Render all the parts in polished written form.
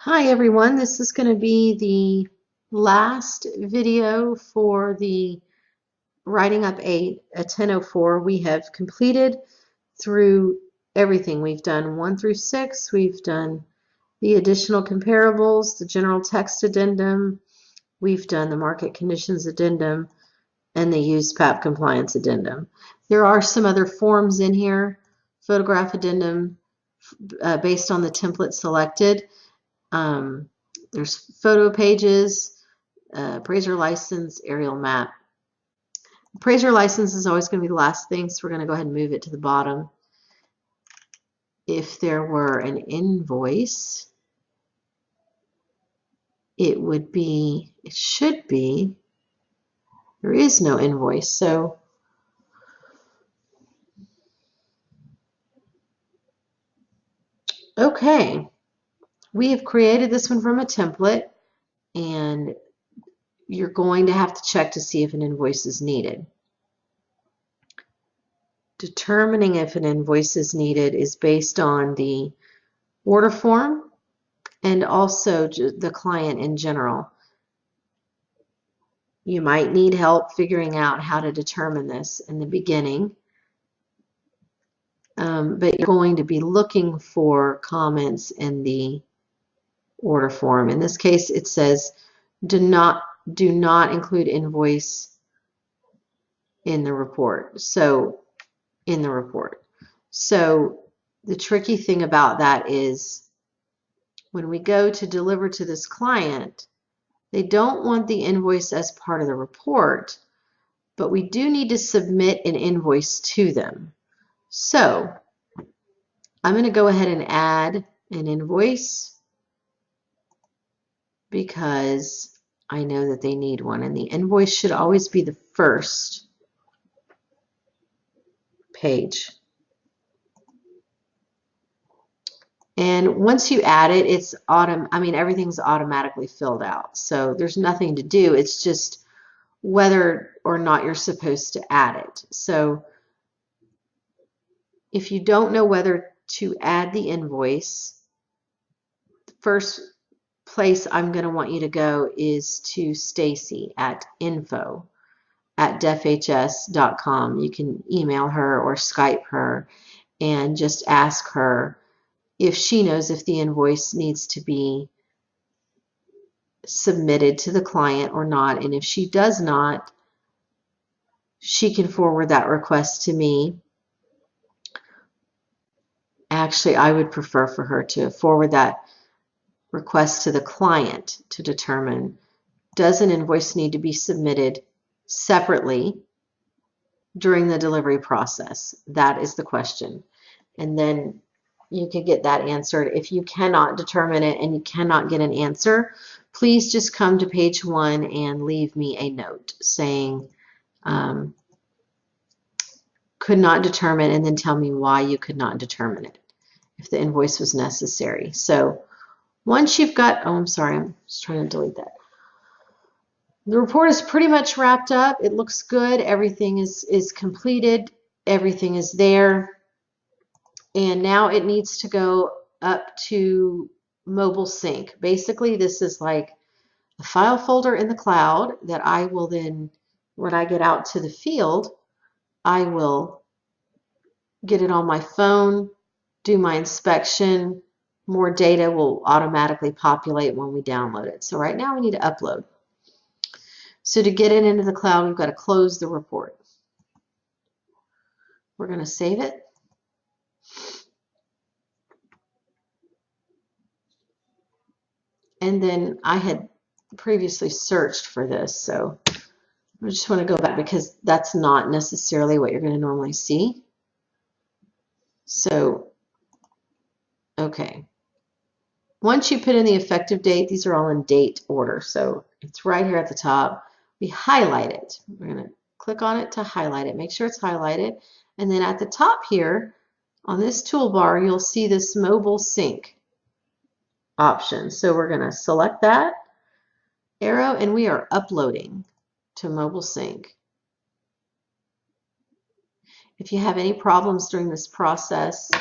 Hi everyone, this is going to be the last video for the writing up a 1004. We have completed through everything. We've done 1 through 6, we've done the additional comparables, the general text addendum, we've done the market conditions addendum, and the USPAP compliance addendum. There are some other forms in here, photograph addendum based on the template selected. There's photo pages, appraiser license, aerial map. Appraiser license is always going to be the last thing, so we're going to go ahead and move it to the bottom. If there were an invoice, it should be, there is no invoice, so okay. We have created this one from a template, and you're going to have to check to see if an invoice is needed. Determining if an invoice is needed is based on the order form and also the client in general. You might need help figuring out how to determine this in the beginning, but you're going to be looking for comments in the order form. In this case, it says do not include invoice in the report. So the tricky thing about that is when we go to deliver to this client, they don't want the invoice as part of the report, but we do need to submit an invoice to them. So I'm going to go ahead and add an invoice because I know that they need one, and the invoice should always be the first page. And once you add it, everything's automatically filled out. So there's nothing to do. It's just whether or not you're supposed to add it. So if you don't know whether to add the invoice, the first place I'm going to want you to go is to Stacy at info@defhs.com. You can email her or Skype her and just ask her if she knows if the invoice needs to be submitted to the client or not, and if she does not, she can forward that request to me. Actually, I would prefer for her to forward that request to the client to determine, does an invoice need to be submitted separately during the delivery process? That is the question. And then you can get that answered. If you cannot determine it and you cannot get an answer, please just come to page 1 and leave me a note saying could not determine, and then tell me why you could not determine it if the invoice was necessary. So once you've got, oh, I'm sorry, I'm just trying to delete that. The report is pretty much wrapped up. It looks good. Everything is completed. Everything is there. And now it needs to go up to Mobile Sync. Basically, this is like a file folder in the cloud that I will then, when I get out to the field, I will get it on my phone, do my inspection. More data will automatically populate when we download it. So right now we need to upload. So to get it into the cloud, we've got to close the report. We're going to save it. And then I had previously searched for this, so I just want to go back because that's not necessarily what you're going to normally see. So, okay. Once you put in the effective date, these are all in date order, so it's right here at the top. We highlight it. We're going to click on it to highlight it. Make sure it's highlighted. And then at the top here, on this toolbar, you'll see this Mobile Sync option. So we're going to select that arrow, and we are uploading to Mobile Sync. If you have any problems during this process,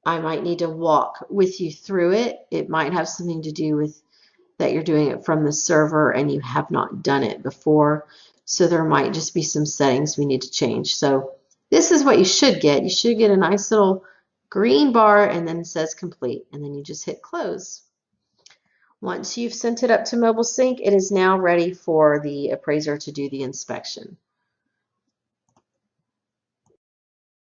I might need to walk with you through it. It might have something to do with that you're doing it from the server and you have not done it before. So there might just be some settings we need to change. So this is what you should get. You should get a nice little green bar and then it says complete. And then you just hit close. Once you've sent it up to Mobile Sync, it is now ready for the appraiser to do the inspection.